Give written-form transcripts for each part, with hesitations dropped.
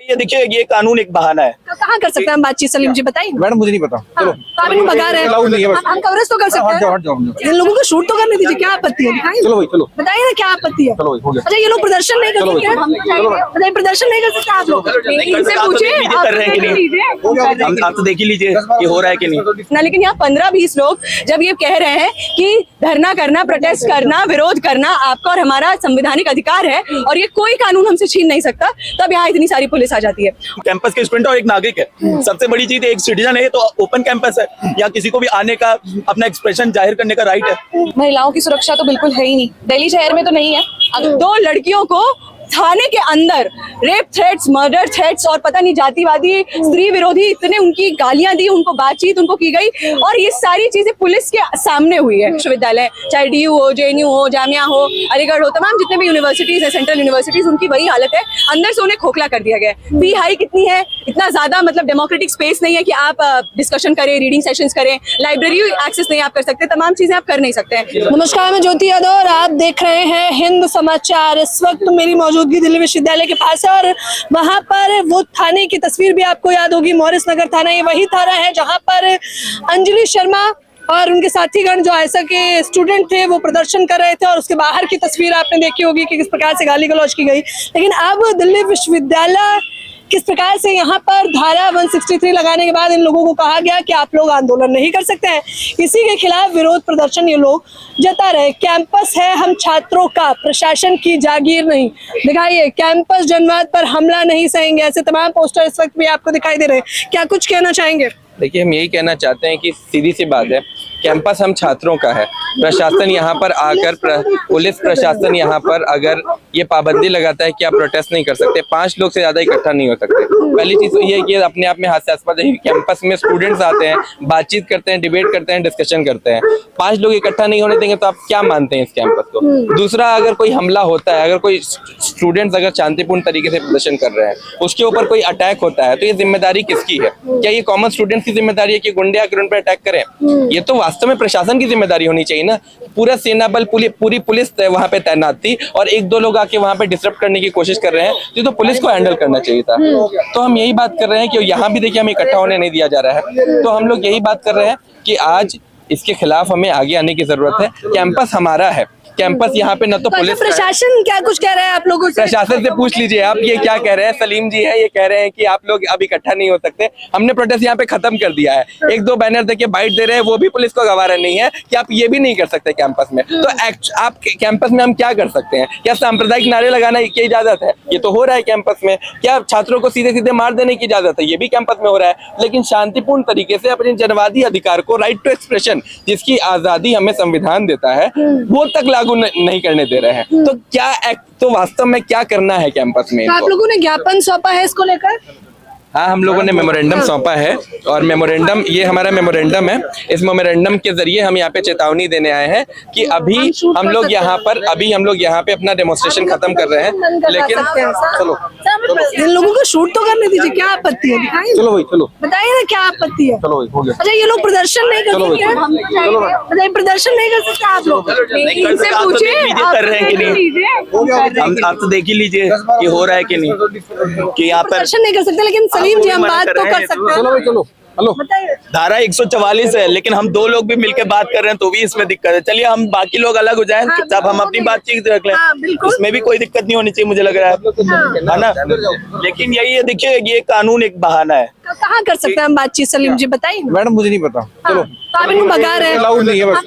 ये देखिए, ये कानून एक बहाना है। तो कहाँ कर सकते हैं हम बातचीत? सलीम जी बताइए। मैडम मुझे नहीं पता। चलो कानून बगा रहे हैं, हम कवरेज तो कर सकते हैं, इन लोगों को शूट तो करने दीजिए, क्या आपत्ति है? दिखाइए, चलो भाई चलो, बताइए ना क्या आपत्ति है? चलो हो गया। अच्छा, ये लोग प्रदर्शन नहीं कर सकते? बताइए, प्रदर्शन नहीं कर सकते आप लोग? इनसे पूछिए कर रहे हैं कि नहीं, आप तो देख ही लीजिए कि हो रहा है कि नहीं ना। लेकिन यहाँ 15-20 लोग जब ये कह रहे हैं कि धरना करना, प्रोटेस्ट करना, विरोध करना आपका और हमारा संवैधानिक अधिकार है और ये कोई कानून हमसे छीन नहीं सकता, तब यहाँ इतनी सारी पुलिस आ जाती है। कैंपस के स्टूडेंट और एक नागरिक है, सबसे बड़ी चीज एक सिटीजन है, तो ओपन कैंपस है, यहाँ किसी को भी आने का, अपना एक्सप्रेशन जाहिर करने का राइट है। महिलाओं की सुरक्षा तो बिल्कुल है ही नहीं, दिल्ली शहर में तो नहीं है। अगर 2 लड़कियों को थाने के अंदर रेप थ्रेट्स, मर्डर थ्रेट्स और पता नहीं जातिवादी, स्त्री विरोधी इतने उनकी गालियां दी, उनको बातचीत उनको की गई और ये सारी चीजें पुलिस के सामने हुई है। विश्वविद्यालय चाहे DU हो, JNU हो, जामिया हो, अलीगढ़ हो, तमाम जितने भी यूनिवर्सिटीज है, सेंट्रल यूनिवर्सिटीज, उनकी वही हालत है, अंदर से उन्हें खोखला कर दिया गया है। फी हाई कितनी है, इतना ज्यादा मतलब डेमोक्रेटिक स्पेस नहीं है कि आप डिस्कशन करें, रीडिंग सेशंस करें, लाइब्रेरी एक्सेस नहीं आप कर सकते, तमाम चीजें आप कर नहीं सकते हैं। नमस्कार, मैं ज्योति यादव और आप देख रहे हैं हिंद समाचार। इस वक्त मेरी मौजूदगी दिल्ली विश्वविद्यालय के पास है और वहां पर वो थाने की तस्वीर भी आपको याद होगी, मॉरिस नगर थाना। ये वही थाना है जहां पर अंजलि शर्मा और उनके साथीगण जो आयसा के स्टूडेंट थे वो प्रदर्शन कर रहे थे और उसके बाहर की तस्वीर आपने देखी होगी कि किस प्रकार से गाली गलौज की गई। लेकिन अब दिल्ली विश्वविद्यालय किस प्रकार से यहाँ पर धारा 163 लगाने के बाद इन लोगों को कहा गया कि आप लोग आंदोलन नहीं कर सकते हैं। इसी के खिलाफ विरोध प्रदर्शन ये लोग जता रहे। कैंपस है हम छात्रों का, प्रशासन की जागीर नहीं। दिखाइए, कैंपस जनवाद पर हमला नहीं सहेंगे, ऐसे तमाम पोस्टर इस वक्त भी आपको दिखाई दे रहे हैं। क्या कुछ कहना चाहेंगे? देखिए, हम यही कहना चाहते हैं कि सीधी सी बात है, कैंपस हम छात्रों का है। प्रशासन यहाँ पर आकर, पुलिस प्रशासन यहाँ पर अगर ये पाबंदी लगाता है कि आप प्रोटेस्ट नहीं कर सकते, 5 लोग से ज्यादा इकट्ठा नहीं हो सकते। पहली चीज तो ये है कि अपने आप में हास्यास्पद है कि कैंपस में स्टूडेंट्स आते हैं, बातचीत करते हैं, डिबेट करते हैं, डिस्कशन करते हैं, 5 लोग इकट्ठा नहीं होने देंगे तो आप क्या मानते हैं इस कैंपस को? दूसरा, अगर कोई हमला होता है, अगर कोई स्टूडेंट्स अगर शांतिपूर्ण तरीके से प्रदर्शन कर रहे हैं, उसके ऊपर कोई अटैक होता है, तो ये जिम्मेदारी किसकी है? क्या ये कॉमन स्टूडेंट्स की जिम्मेदारी है कि गुंडे आकर उन पर अटैक करें? ये तो वास्तव में प्रशासन की जिम्मेदारी होनी चाहिए ना। पूरा सेना बल, पूरी पुलिस वहां पे तैनात थी और 1-2 लोग आके वहां पे डिस्टर्ब करने की कोशिश कर रहे हैं, तो पुलिस को हैंडल करना चाहिए था। तो हम यही बात कर रहे हैं कि यहाँ भी देखिए हमें इकट्ठा होने नहीं दिया जा रहा है। तो हम लोग यही बात कर रहे हैं कि आज इसके खिलाफ हमें आगे आने की जरूरत है। कैंपस हमारा है, कैंपस यहाँ पे न तो पुलिस, प्रशासन क्या कुछ कह रहे हैं आप लोगों से? प्रशासन से पूछ लीजिए आप, ये क्या कह रहे हैं। सलीम जी है, ये कह रहे हैं कि आप लोग अब इकट्ठा नहीं हो सकते। हमने प्रोटेस्ट यहाँ पे खत्म कर दिया है। 1-2 बैनर देके बाइट दे रहे हैं, वो भी पुलिस को गवारा नहीं है कि आप ये भी नहीं कर सकते कैंपस में। तो आप कैंपस में हम क्या कर सकते हैं? क्या सांप्रदायिक नारे लगाना की इजाजत है? ये तो हो रहा है कैंपस में। क्या छात्रों को सीधे सीधे मार देने की इजाजत है? ये भी कैंपस में हो रहा है। लेकिन शांतिपूर्ण तरीके से अपने जनवादी अधिकार को, राइट टू एक्सप्रेशन, जिसकी आजादी हमें संविधान देता है, वो तक लागू नहीं करने दे रहे हैं। तो क्या तो वास्तव में क्या करना है कैंपस में? तो आप लोगों ने ज्ञापन सौंपा है इसको लेकर? हाँ, हम लोगों ने मेमोरेंडम सौंपा है और मेमोरेंडम, ये हमारा मेमोरेंडम है। इस मेमोरेंडम के जरिए हम यहाँ पे चेतावनी देने आए हैं कि अभी हम लोग यहाँ पे अपना डेमोन्स्ट्रेशन खत्म कर रहे हैं। लेकिन चलो इन लोगों को शूट तो करने दीजिए, क्या आपत्ति है? दिखाइए, चलो भाई चलो, बताइए ना क्या आपत्ति है? चलो हो गया। अच्छा, ये लोग प्रदर्शन नहीं कर सकते? बताइए, प्रदर्शन नहीं कर सकते आप लोग? इनसे पूछिए कर रहे हैं कि नहीं, आप तो देख ही लीजिए कि हो रहा है कि नहीं, कि यहाँ पर प्रदर्शन नहीं कर सकते। लेकिन सलीम जी, हम बात तो कर सकते हैं। चलो भाई चलो, हेलो। धारा 144 है, लेकिन हम 2 लोग भी मिलकर बात कर रहे हैं तो भी इसमें दिक्कत है। चलिए हम बाकी लोग अलग हो जाएं, तब हम अपनी बातचीत रख लें, इसमें भी कोई दिक्कत नहीं होनी चाहिए, मुझे लग रहा है ना। लेकिन यही है, देखिए, ये कानून एक बहाना है। तो कहाँ कर सकते हैं हम बातचीत? सलीम जी बताइए। मैडम मुझे नहीं पता। चलो, आप इनको भगा रहे हैं,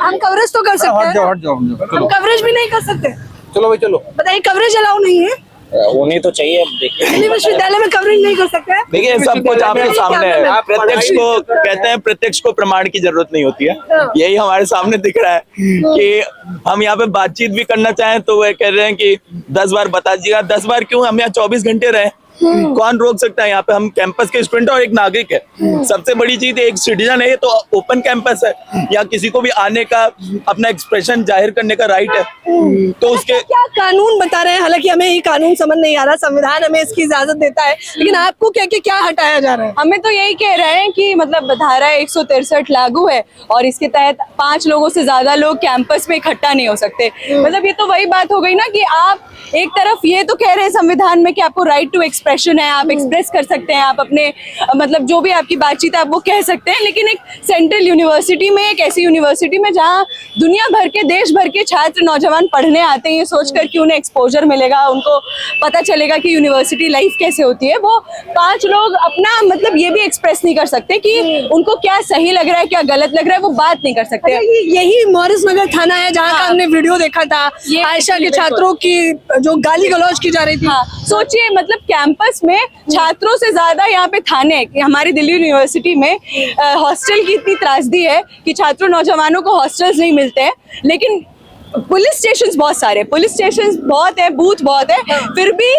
हम कवरेज तो कर सकते हैं, हट जाओ। हम कवरेज भी नहीं कर सकते। चलो भाई चलो, बताइए, कवरेज अलाउ नहीं है? होनी तो चाहिए। देखिए, दिल्ली विश्वविद्यालय में कवरेज नहीं कर सकते? देखिए, सब कुछ आपके सामने है। प्रत्यक्ष को कहते हैं, प्रत्यक्ष को प्रमाण की जरूरत नहीं होती है। यही हमारे सामने दिख रहा है कि हम यहाँ पे बातचीत भी करना चाहें तो वो कह रहे हैं कि 10 बार बता दीजिएगा। 10 बार क्यों? हम यहाँ 24 घंटे रहे, कौन रोक सकता है? यहाँ पे हम कैंपस के स्टूडेंट और एक नागरिक है, सबसे बड़ी चीज एक सिटीजन है, तो ओपन कैंपस है, यहाँ किसी को भी आने का, अपना एक्सप्रेशन जाहिर करने का राइट है। तो उसके क्या कानून बता रहे हैं? हालांकि हमें ये कानून समझ नहीं आ रहा, संविधान हमें इसकी इजाजत देता है, लेकिन आपको क्या हटाया जा रहा है? हमें तो यही कह रहे हैं कि मतलब धारा 163 लागू है और इसके तहत 5 लोगों से ज्यादा लोग कैंपस में इकट्ठा नहीं हो सकते। मतलब ये तो वही बात हो गई ना कि आप एक तरफ ये तो कह रहे हैं संविधान में कि आपको राइट टू एक्सप्रेस एक्सप्रेशन है, आप एक्सप्रेस कर सकते हैं, आप अपने मतलब जो भी आपकी बातचीत है आप वो कह सकते हैं। लेकिन एक सेंट्रल यूनिवर्सिटी में, एक ऐसी यूनिवर्सिटी में जहाँ दुनिया भर के, देश भर के छात्र नौजवान पढ़ने आते हैं, ये सोचकर कि उन्हें एक्सपोजर मिलेगा, उनको पता चलेगा कि यूनिवर्सिटी लाइफ कैसे होती है, वो 5 लोग अपना मतलब ये भी एक्सप्रेस नहीं कर सकते कि उनको क्या सही लग रहा है, क्या गलत लग रहा है, वो बात नहीं कर सकते। यही मॉरिस नगर थाना है जहाँ का हमने वीडियो देखा था, आयशा के छात्रों की जो गाली गलौज की जा रही थी। हाँ, सोचिए मतलब कैंपस में छात्रों से ज्यादा यहाँ पे थाने, हमारी दिल्ली यूनिवर्सिटी में हॉस्टल की इतनी त्रासदी है कि छात्रों नौजवानों को हॉस्टल्स नहीं मिलते हैं, लेकिन पुलिस स्टेशंस बहुत सारे, पुलिस स्टेशंस बहुत है, बूथ बहुत है, फिर भी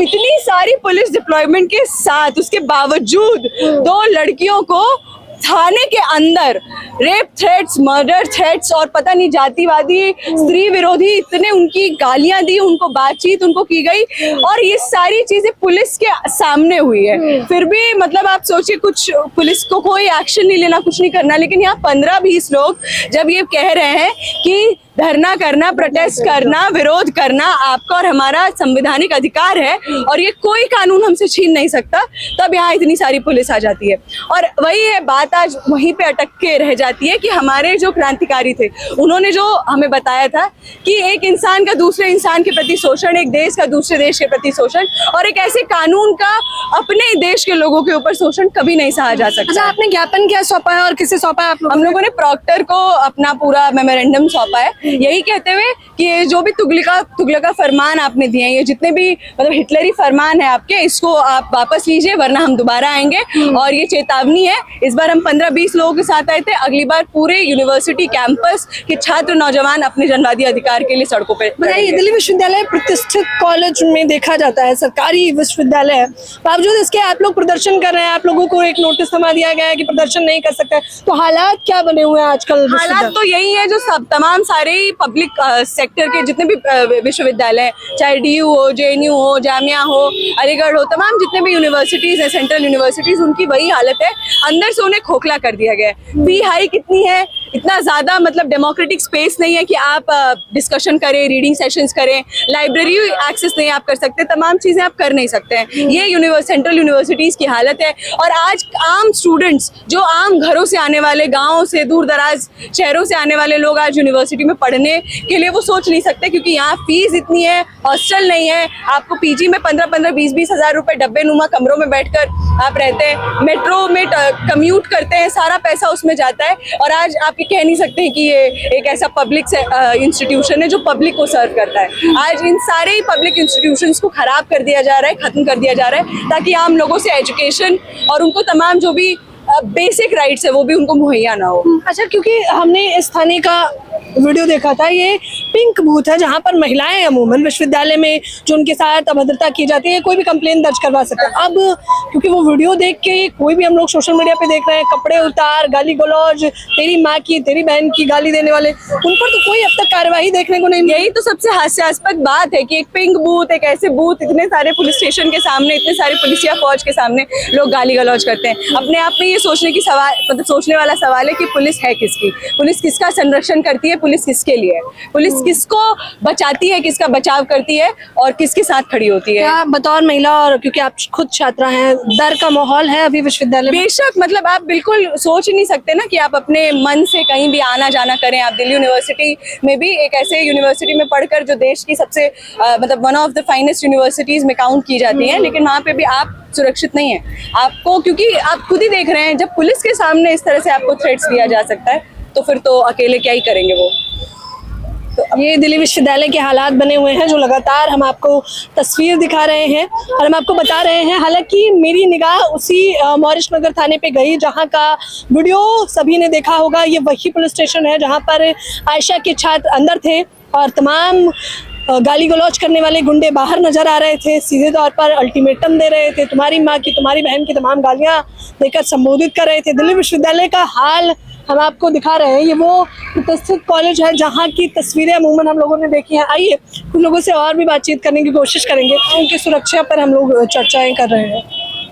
इतनी सारी पुलिस डिप्लॉयमेंट के साथ, उसके बावजूद 2 लड़कियों को थाने के अंदर रेप थ्रेट्स, मर्डर थ्रेट्स और पता नहीं जातिवादी, स्त्री विरोधी इतने उनकी गालियां दी, उनको बातचीत उनको की गई, और ये सारी चीजें पुलिस के सामने हुई है। फिर भी मतलब आप सोचिए, कुछ पुलिस को कोई एक्शन नहीं लेना, कुछ नहीं करना, लेकिन यहाँ 15-20 लोग जब ये कह रहे हैं कि धरना करना, प्रोटेस्ट करना, विरोध करना आपका और हमारा संवैधानिक अधिकार है और ये कोई कानून हमसे छीन नहीं सकता, तब यहाँ इतनी सारी पुलिस आ जाती है। और वही है बात, आज वहीं पे अटक के रह जाती है कि हमारे जो क्रांतिकारी थे, उन्होंने जो हमें बताया था कि एक इंसान का दूसरे इंसान के प्रति शोषण, एक देश का दूसरे देश के प्रति शोषण, और एक ऐसे कानून का अपने देश के लोगों के ऊपर शोषण कभी नहीं सहा जा सकता। अच्छा, आपने ज्ञापन क्या सौंपा है और किसे सौंपा है? हम लोगों ने प्रॉक्टर को अपना पूरा मेमोरेंडम सौंपा है, यही कहते हुए कि ये जो भी तुगलका फरमान आपने दिए हैं, ये जितने भी मतलब हिटलरी फरमान है आपके, इसको आप वापस लीजिए वरना हम दोबारा आएंगे। और ये चेतावनी है, इस बार हम 15-20 लोगों के साथ आए थे, अगली बार पूरे यूनिवर्सिटी कैंपस के छात्र नौजवान अपने जनवादी अधिकार के लिए सड़कों पर। बताइए, दिल्ली विश्वविद्यालय प्रतिष्ठित कॉलेज में देखा जाता है, सरकारी विश्वविद्यालय है, बावजूद इसके आप लोग प्रदर्शन कर रहे हैं, आप लोगों को एक नोटिस थमा दिया गया है कि प्रदर्शन नहीं कर सकते, तो हालात क्या बने हुए हैं आजकल? हालात तो यही है जो सब तमाम सारे पब्लिक सेक्टर के जितने भी विश्वविद्यालय हैं, चाहे DU हो, JNU हो, जामिया हो, अलीगढ़ हो, तमाम जितने भी यूनिवर्सिटीज हैं, सेंट्रल यूनिवर्सिटीज, उनकी वही हालत है, अंदर से उन्हें खोखला कर दिया गया है। फी हाई कितनी है, इतना ज्यादा मतलब डेमोक्रेटिक स्पेस नहीं है कि आप डिस्कशन करें, रीडिंग सेशंस करें, लाइब्रेरी एक्सेस नहीं आप कर सकते, तमाम चीजें आप कर नहीं सकते हैं। ये सेंट्रल यूनिवर्सिटीज की हालत है। और आज आम स्टूडेंट्स, जो आम घरों से आने वाले, गाँव से, दूर दराज शहरों से आने वाले लोग आज यूनिवर्सिटी में पढ़ने के लिए वो सोच नहीं सकते, क्योंकि यहाँ फीस इतनी है, हॉस्टल नहीं है, आपको PG में 15-15, 20-20 हजार रुपए डब्बे नुमा कमरों में बैठकर आप रहते हैं, मेट्रो में कम्यूट करते हैं, सारा पैसा उसमें जाता है। और आज आप ये कह नहीं सकते हैं कि ये एक ऐसा पब्लिक इंस्टीट्यूशन है जो पब्लिक को सर्व करता है। आज इन सारे ही पब्लिक इंस्टीट्यूशंस को खराब कर दिया जा रहा है, खत्म कर दिया जा रहा है, ताकि आम लोगों से एजुकेशन और उनको तमाम जो भी बेसिक राइट्स है वो भी उनको मुहैया ना हो। अच्छा, क्योंकि हमने इस थाने का वीडियो देखा था, ये पिंक बूथ है जहाँ पर महिलाएं अमूमन विश्वविद्यालय में जो उनके साथ अभद्रता की जाती है, कोई भी कंप्लेन दर्ज करवा सकता है। अब क्योंकि वो वीडियो देख के कोई भी हम लोग सोशल मीडिया पे देख रहे हैं, कपड़े उतार, गाली गलौज, तेरी माँ की, तेरी बहन की गाली देने वाले, उन पर तो कोई अब तक कार्रवाई देखने को नहीं मिली। यही तो सबसे हास्यास्पद बात है कि एक पिंक बूथ, एक ऐसे बूथ, इतने सारे पुलिस स्टेशन के सामने, इतने सारे पुलिसिया फौज के सामने लोग गाली गलौज करते हैं। अपने आप में ये सोचने की सवाल, मतलब सोचने वाला सवाल है कि पुलिस है किसकी, पुलिस किसका संरक्षण करती है, पुलिस किसके लिए है, पुलिस किसको बचाती है, किसका बचाव करती है और किसके साथ खड़ी होती है। क्या बतौर महिला, और क्योंकि आप खुद छात्रा हैं, डर का माहौल है अभी विश्वविद्यालय में? बेशक, मतलब आप बिल्कुल सोच ही नहीं सकते ना कि आप अपने मन से कहीं भी आना जाना करें। आप दिल्ली यूनिवर्सिटी में भी एक ऐसे यूनिवर्सिटी में पढ़कर जो देश की सबसे मतलब one of the finest universities में काउंट की जाती है, लेकिन वहाँ पे भी आप सुरक्षित नहीं है आपको, क्योंकि आप खुद ही देख रहे हैं जब पुलिस के सामने इस तरह से आपको थ्रेट्स दिया जा सकता है, तो फिर तो अकेले क्या ही करेंगे वो। तो ये दिल्ली विश्वविद्यालय के हालात बने हुए हैं जो लगातार हम आपको तस्वीर दिखा रहे हैं और हम आपको बता रहे हैं। हालांकि मेरी निगाह उसी मॉरिस नगर थाने पे गई जहां का वीडियो सभी ने देखा होगा। ये वही पुलिस स्टेशन है जहां पर आयशा के छात्र अंदर थे और तमाम गाली गलौज करने वाले गुंडे बाहर नजर आ रहे थे, सीधे तौर पर अल्टीमेटम दे रहे थे, तुम्हारी माँ की, तुम्हारी बहन की तमाम गालियां देकर संबोधित कर रहे थे। दिल्ली विश्वविद्यालय का हाल हम आपको दिखा रहे हैं। ये वो प्रतिष्ठित कॉलेज है जहाँ की तस्वीरें अमूमन हम लोगों ने देखी हैं। आइए कुछ लोगों से और भी बातचीत करने की कोशिश करेंगे। उनकी सुरक्षा पर हम लोग चर्चाएं कर रहे हैं।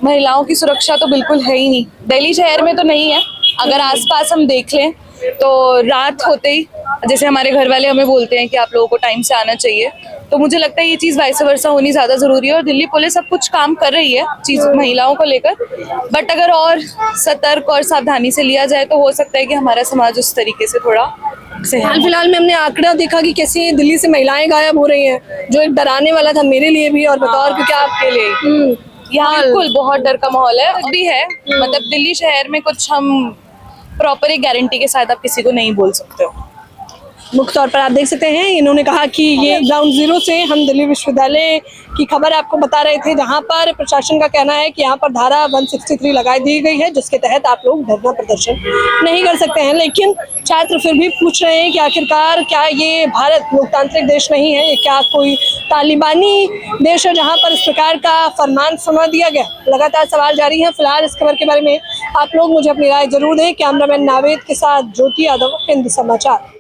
महिलाओं की सुरक्षा तो बिल्कुल है ही नहीं, दिल्ली शहर में तो नहीं है। अगर आसपास हम देख लें तो रात होते ही, जैसे हमारे घर वाले हमें बोलते हैं कि आप लोगों को टाइम से आना चाहिए, तो मुझे लगता है ये चीज वाइस वर्सा होनी ज्यादा जरूरी है और दिल्ली पुलिस अब कुछ काम कर रही है चीज महिलाओं को लेकर, बट अगर और सतर्क और सावधानी से लिया जाए तो हो सकता है कि हमारा समाज उस तरीके से थोड़ा हाल फिलहाल में हमने आंकड़ा देखा कि कैसे दिल्ली से महिलाएं गायब हो रही हैं, जो एक डराने वाला था मेरे लिए भी और बतौर क्योंकि आपके लिए। यहाँ बिल्कुल बहुत डर का माहौल है अभी है, मतलब दिल्ली शहर में कुछ हम प्रॉपर एक गारंटी के साथ आप किसी को नहीं बोल सकते हो। मुख्य तौर पर आप देख सकते हैं इन्होंने कहा कि ये ग्राउंड जीरो से हम दिल्ली विश्वविद्यालय की खबर आपको बता रहे थे, जहां पर प्रशासन का कहना है कि यहाँ पर धारा 163 लगा दी गई है जिसके तहत आप लोग धरना प्रदर्शन नहीं कर सकते हैं। लेकिन छात्र फिर भी पूछ रहे हैं कि आखिरकार क्या ये भारत लोकतांत्रिक देश नहीं है, क्या कोई तालिबानी देश है जहाँ पर इस प्रकार का फरमान सुना दिया गया। लगातार सवाल जारी है। फिलहाल इस खबर के बारे में आप लोग मुझे अपनी राय जरूर दें। कैमरामैन नावेद के साथ ज्योति यादव, हिंद समाचार।